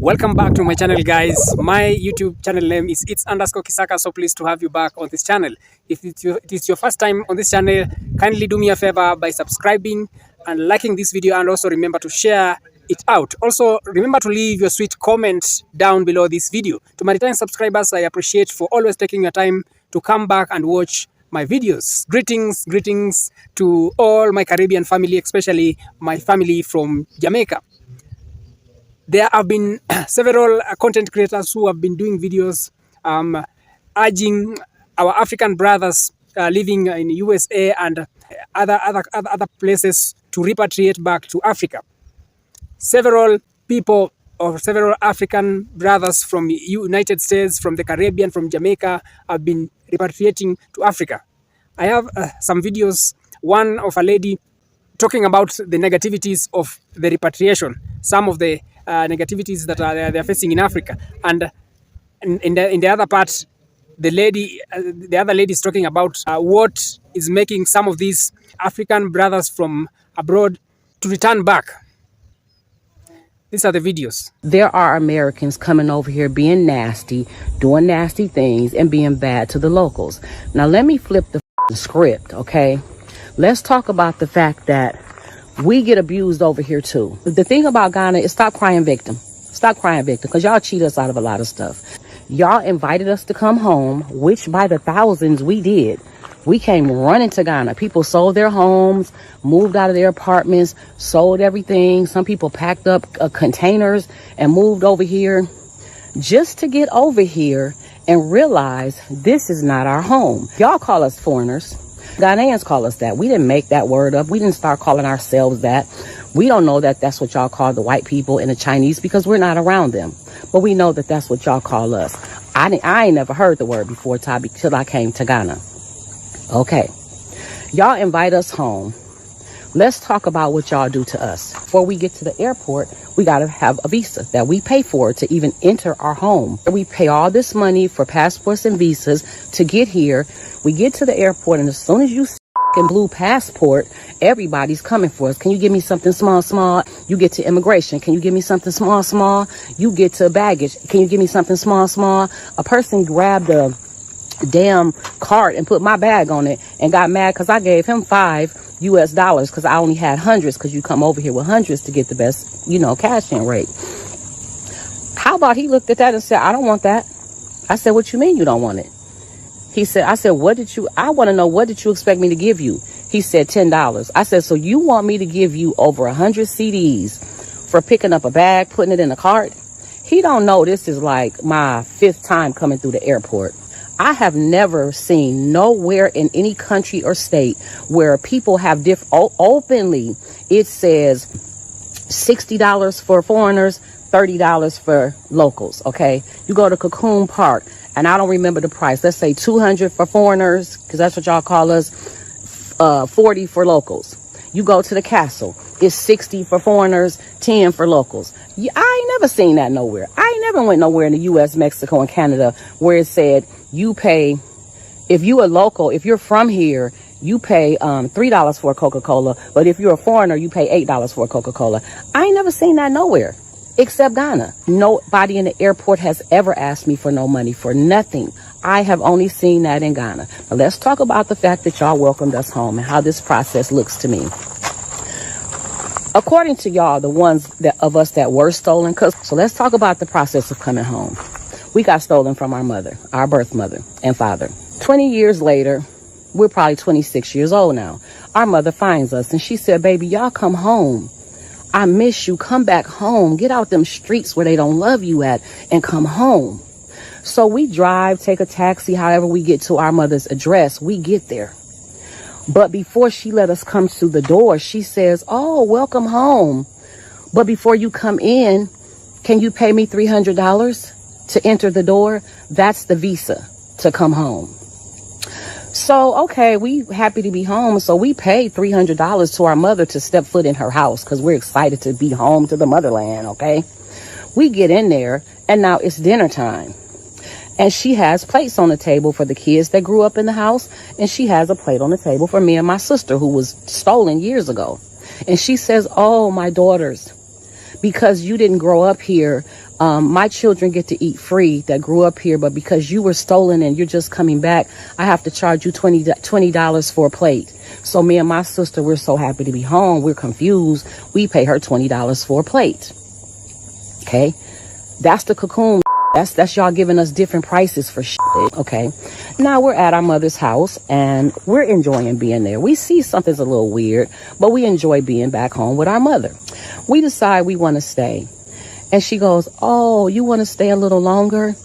Welcome back to my channel, guys. My YouTube channel name is its_Kisaka, so pleased to have you back on this channel. If it is your first time on this channel, kindly do me a favor by subscribing and liking this video, and also remember to share it out. Also remember to leave your sweet comment down below this video. To my returning subscribers, I appreciate for always taking your time to come back and watch my videos. Greetings to all my Caribbean family, especially my family from Jamaica. There have been several content creators who have been doing videos urging our African brothers living in USA and other places to repatriate back to Africa. Several people or several African brothers from United States, from the Caribbean, from Jamaica have been repatriating to Africa. I have some videos, one of a lady talking about the negativities of the repatriation, some of the negativities that they're facing in Africa, and in the other part, the other lady is talking about what is making some of these African brothers from abroad to return back. These are the videos. There are Americans coming over here being nasty, doing nasty things, and being bad to the locals. Now let me flip the script, okay? Let's talk about the fact that we get abused over here too. The thing about Ghana is stop crying victim. Stop crying victim, because y'all cheat us out of a lot of stuff. Y'all invited us to come home, which by the thousands we did. We came running to Ghana. People sold their homes, moved out of their apartments, sold everything. Some people packed up containers and moved over here just to get over here and realize this is not our home. Y'all call us foreigners. Ghanaians call us that. We didn't make that word up. We didn't start calling ourselves that. We don't know that that's what y'all call the white people and the Chinese because we're not around them. But we know that that's what y'all call us. I ain't never heard the word before, Tabi, till I came to Ghana. Okay. Y'all invite us home. Let's talk about what y'all do to us. Before we get to the airport, we got to have a visa that we pay for to even enter our home. We pay all this money for passports and visas to get here. We get to the airport, and as soon as you and blue passport, everybody's coming for us. Can you give me something small? You get to immigration. Can you give me something small? You get to baggage. Can you give me something small? A person grabbed a damn cart and put my bag on it and got mad because I gave him $5 because I only had hundreds, because you come over here with hundreds to get the best, cash in rate. How about he looked at that and said, I don't want that. I said, what you mean you don't want it? He said, I want to know, what did you expect me to give you? He said $10. I said, so you want me to give you over 100 CDs for picking up a bag, putting it in a cart? He don't know this is like my 5th time coming through the airport. I have never seen nowhere in any country or state where people have openly, it says $60 for foreigners, $30 for locals, okay? You go to Cocoon Park, and I don't remember the price. Let's say $200 for foreigners, because that's what y'all call us, $40 for locals. You go to the castle, it's $60 for foreigners, $10 for locals. I ain't never seen that nowhere. I ain't never went nowhere in the U.S., Mexico, and Canada where it said you pay, if you a local, if you're from here, you pay $3 for a Coca-Cola, but if you're a foreigner, you pay $8 for a Coca-Cola. I ain't never seen that nowhere except Ghana. Nobody in the airport has ever asked me for no money for nothing. I have only seen that in Ghana. Now let's talk about the fact that y'all welcomed us home and how this process looks to me. According to y'all, the ones of us that were stolen, so let's talk about the process of coming home. We got stolen from our mother, our birth mother and father. 20 years later, we're probably 26 years old now. Our mother finds us and she said, baby, y'all come home. I miss you. Come back home. Get out them streets where they don't love you at and come home. So we drive, take a taxi, however we get to our mother's address, we get there. But before she let us come to the door, she says, oh, welcome home. But before you come in, can you pay me $300 to enter the door? That's the visa to come home. So, okay, we happy to be home. So we paid $300 to our mother to step foot in her house because we're excited to be home to the motherland, okay? We get in there and now it's dinner time. And she has plates on the table for the kids that grew up in the house. And she has a plate on the table for me and my sister who was stolen years ago. And she says, oh, my daughters, because you didn't grow up here, My children get to eat free that grew up here, but because you were stolen and you're just coming back, I have to charge you $20 for a plate. So me and my sister, we're so happy to be home. We're confused. We pay her $20 for a plate. Okay. That's the cocoon. That's y'all giving us different prices for shit. Okay. Now we're at our mother's house and we're enjoying being there. We see something's a little weird, but we enjoy being back home with our mother. We decide we want to stay. And she goes, "Oh, you want to stay a little longer?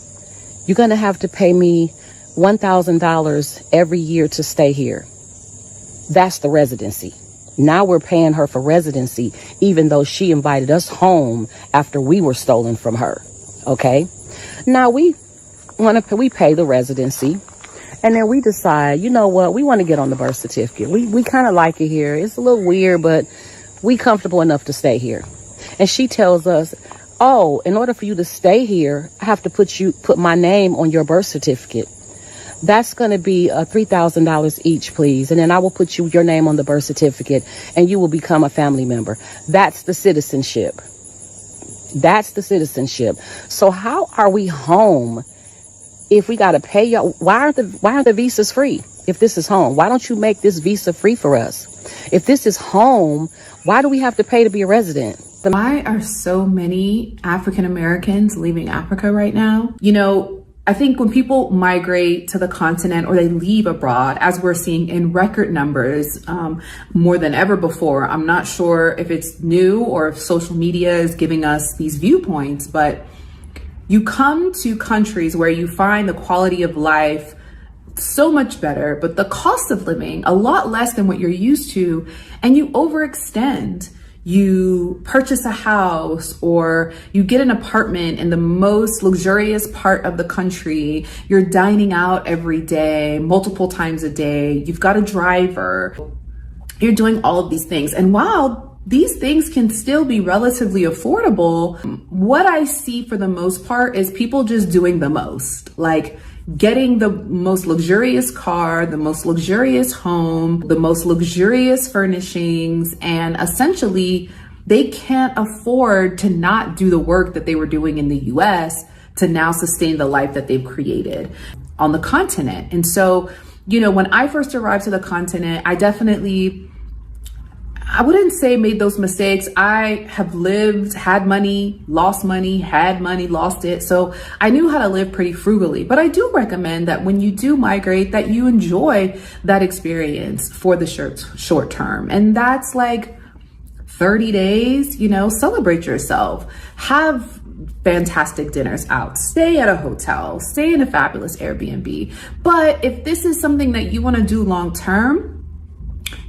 You're going to have to pay me $1,000 every year to stay here." That's the residency. Now we're paying her for residency, even though she invited us home after we were stolen from her. Okay. Now we pay the residency, and then we decide, you know what? We want to get on the birth certificate. We kind of like it here. It's a little weird, but we comfortable enough to stay here. And she tells us, "Oh, in order for you to stay here, I have to put my name on your birth certificate. That's going to be $3,000 each, please. And then I will put your name on the birth certificate and you will become a family member." That's the citizenship. That's the citizenship. So how are we home if we got to pay y'all? Why aren't the visas free? If this is home, why don't you make this visa free for us? If this is home, why do we have to pay to be a resident? Why are so many African Americans leaving Africa right now? You know, I think when people migrate to the continent or they leave abroad, as we're seeing in record numbers, more than ever before, I'm not sure if it's new or if social media is giving us these viewpoints, but you come to countries where you find the quality of life so much better, but the cost of living a lot less than what you're used to, and you overextend. You purchase a house or you get an apartment in the most luxurious part of the country. You're dining out every day, multiple times a day. You've got a driver. You're doing all of these things. And while these things can still be relatively affordable, what I see for the most part is people just doing the most. Like getting the most luxurious car, the most luxurious home, the most luxurious furnishings, and essentially they can't afford to not do the work that they were doing in the US to now sustain the life that they've created on the continent. And so, you know, when I first arrived to the continent, I wouldn't say made those mistakes. I have lived, had money, lost money, had money, lost it. So I knew how to live pretty frugally. But I do recommend that when you do migrate, that you enjoy that experience for the short term. And that's like 30 days, you know, celebrate yourself, have fantastic dinners out, stay at a hotel, stay in a fabulous Airbnb. But if this is something that you want to do long term,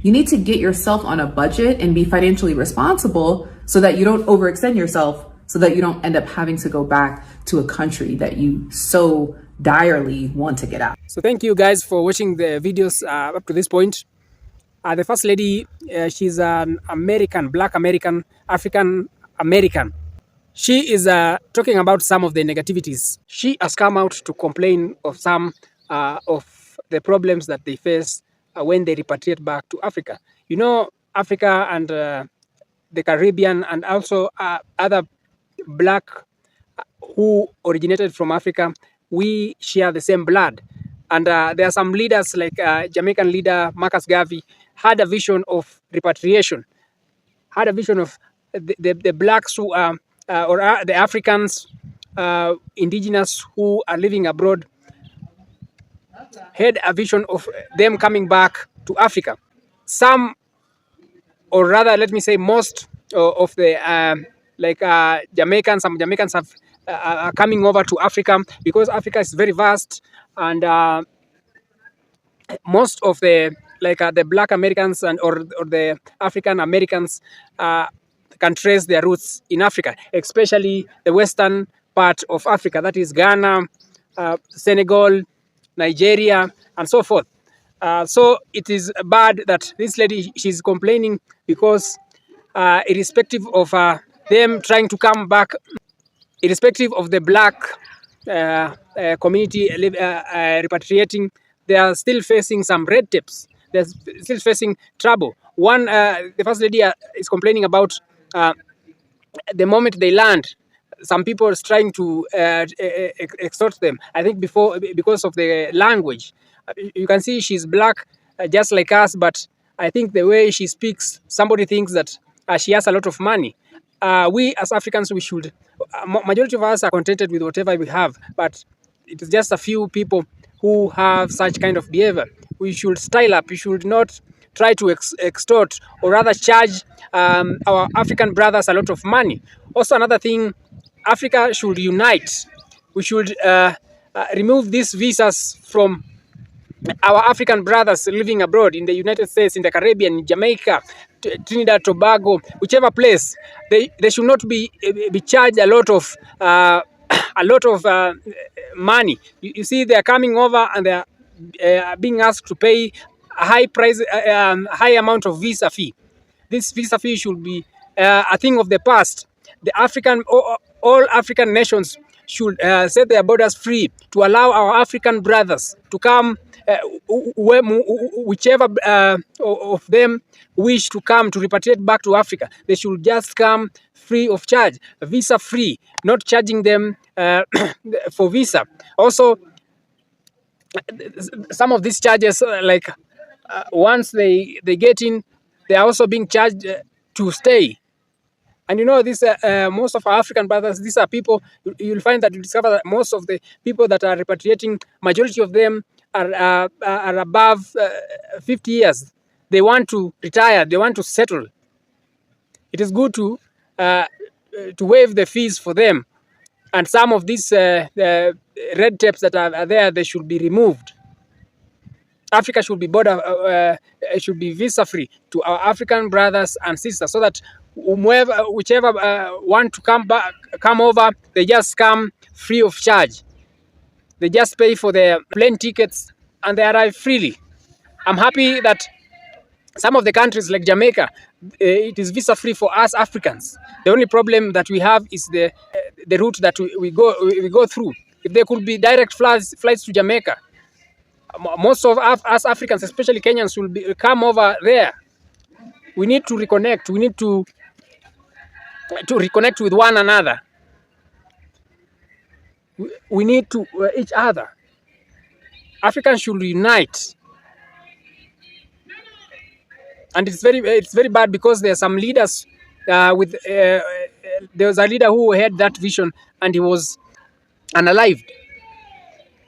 you need to get yourself on a budget and be financially responsible so that you don't overextend yourself, so that you don't end up having to go back to a country that you so direly want to get out. So thank you guys for watching the videos up to this point. The First Lady, she's an American, Black American, African American. She is talking about some of the negativities. She has come out to complain of some of the problems that they face when they repatriate back to Africa. You know, Africa and the Caribbean and also other Black who originated from Africa, we share the same blood. And there are some leaders like Jamaican leader Marcus Garvey had a vision of repatriation, had a vision of the Blacks who are, or the Africans, indigenous who are living abroad, had a vision of them coming back to Africa. Some, or rather, let me say most of the Jamaicans, some Jamaicans have are coming over to Africa because Africa is very vast, and most of the the Black Americans and or the African Americans can trace their roots in Africa, especially the western part of Africa, that is Ghana, Senegal, Nigeria, and so forth. So it is bad that this lady, she's complaining because irrespective of them trying to come back, irrespective of the Black community repatriating, they are still facing some red tapes. They're still facing trouble. One, the First Lady is complaining about the moment they land, some people is trying to extort them. I think because of the language. You can see she's black, just like us, but I think the way she speaks, somebody thinks that she has a lot of money. We as Africans, we should, majority of us are contented with whatever we have, but it is just a few people who have such kind of behavior. We should style up. We should not try to extort or rather charge our African brothers a lot of money. Also, another thing, Africa should unite. We should remove these visas from our African brothers living abroad in the United States, in the Caribbean, in Jamaica, Trinidad, Tobago, whichever place. They should not be charged a lot of money. You see, they are coming over and they are being asked to pay a high amount of visa fee. This visa fee should be a thing of the past. The all African nations should set their borders free to allow our African brothers to come, whichever of them wish to come to repatriate back to Africa. They should just come free of charge, visa free, not charging them for visa. Also, some of these charges, once they get in, they are also being charged to stay. And you know, this most of our African brothers, these are people, you'll find that you discover that most of the people that are repatriating, majority of them are above 50 years. They want to retire, they want to settle. It is good to waive the fees for them. And some of these red tapes that are there, they should be removed. Africa should be should be visa free to our African brothers and sisters, so that whichever want to come over, they just come free of charge. They just pay for their plane tickets and they arrive freely. I'm happy that some of the countries like Jamaica, it is visa free for us Africans. The only problem that we have is the route that we go through. If there could be direct flights to Jamaica, most of us Africans, especially Kenyans, will come over there. We need to reconnect. We need to reconnect with one another. We need to each other. Africans should unite. And it's very bad because there are some leaders there was a leader who had that vision and he was unalived.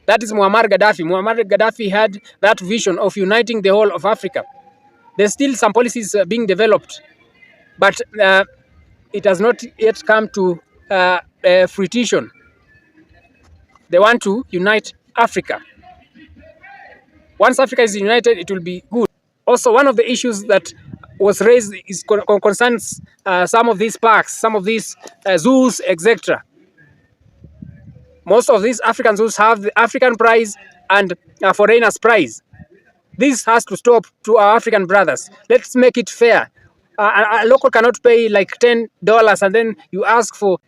That is Muammar Gaddafi. Muammar Gaddafi had that vision of uniting the whole of Africa. There's still some policies being developed, but it has not yet come to fruition. They want to unite Africa. Once Africa is united, it will be good. Also, one of the issues that was raised is concerns some of these parks, some of these zoos, etc. Most of these African zoos have the African prize and foreigners prize. This has to stop to our African brothers. Let's make it fair. A local cannot pay like $10 and then you ask for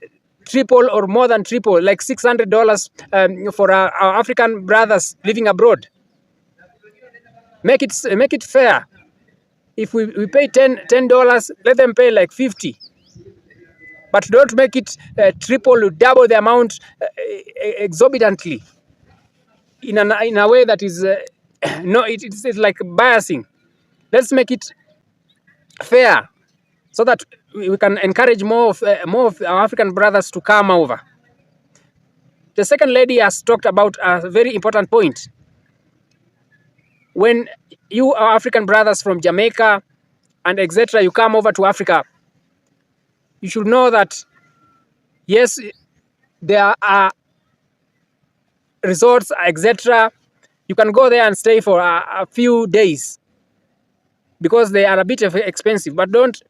triple or more than triple, like $600 for our African brothers living abroad. Make it fair. If we pay $10, let them pay like 50. But don't make it triple or double the amount exorbitantly in a way that is no, it's like biasing. Let's make it fair so that we can encourage more of our African brothers to come over. The second lady has talked about a very important point. When you are African brothers from Jamaica and etc., you come over to Africa, you should know that yes, there are resorts, etc. You can go there and stay for a few days because they are a bit expensive, but don't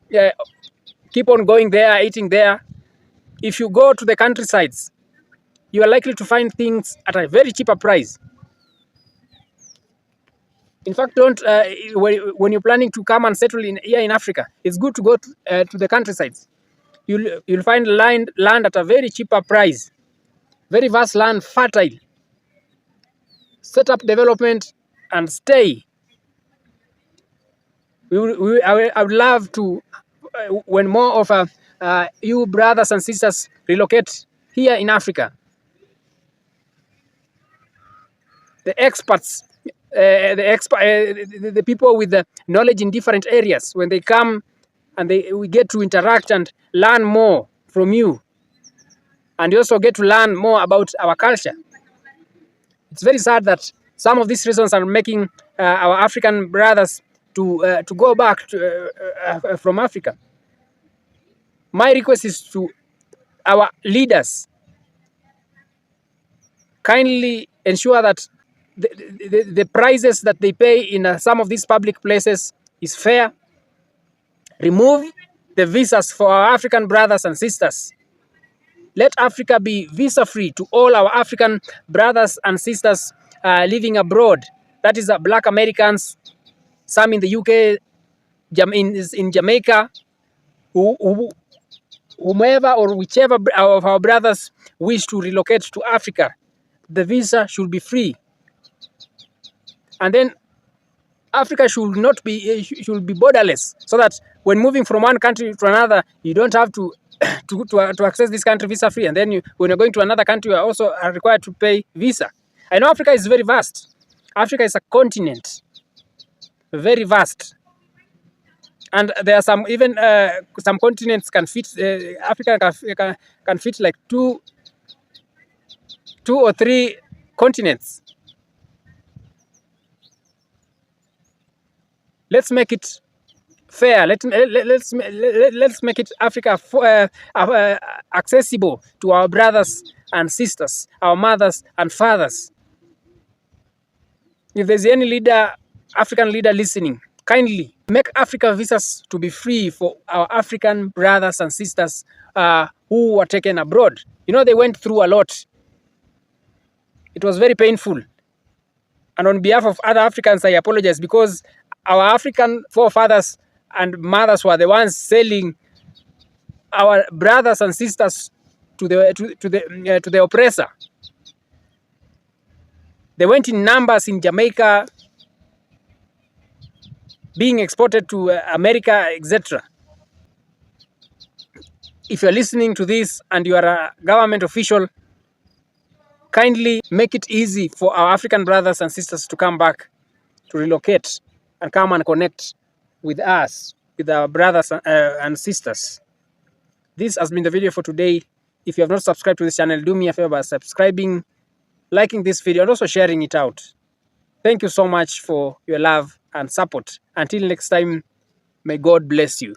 keep on going there, eating there. If you go to the countrysides, you are likely to find things at a very cheaper price. In fact, don't when you're planning to come and settle here in Africa, it's good to go to the countrysides. You'll find land at a very cheaper price, very vast land, fertile. Set up development and stay. I would love to, when more of you brothers and sisters relocate here in Africa. The experts, the people with the knowledge in different areas, when they come and we get to interact and learn more from you, and you also get to learn more about our culture. It's very sad that some of these reasons are making our African brothers to go back from Africa. My request is to our leaders, kindly ensure that the prices that they pay in some of these public places is fair. Remove the visas for our African brothers and sisters. Let Africa be visa-free to all our African brothers and sisters living abroad. That is Black Americans, some in the UK, in Jamaica, whomever or whichever of our brothers wish to relocate to Africa. The visa should be free. And then Africa should not be should be borderless, so that when moving from one country to another, you don't have to to access this country visa free, and then when you're going to another country, you are also required to pay visa. I know Africa is very vast. Africa is a continent, very vast, and there are some even some continents can fit. Africa can fit like two or three continents. Let's make it fair. Let's make it Africa accessible to our brothers and sisters, our mothers and fathers. If there's any leader, African leader listening, kindly make Africa visas to be free for our African brothers and sisters who were taken abroad. You know, they went through a lot. It was very painful. And on behalf of other Africans, I apologize, because our African forefathers and mothers were the ones selling our brothers and sisters to the oppressor. They went in numbers in Jamaica, being exported to America, etc. If you're listening to this and you are a government official, kindly make it easy for our African brothers and sisters to come back, to relocate and come and connect with us, with our brothers and sisters. This has been the video for today. If you have not subscribed to this channel, do me a favor by subscribing, liking this video, and also sharing it out. Thank you so much for your love and support. Until next time, may God bless you.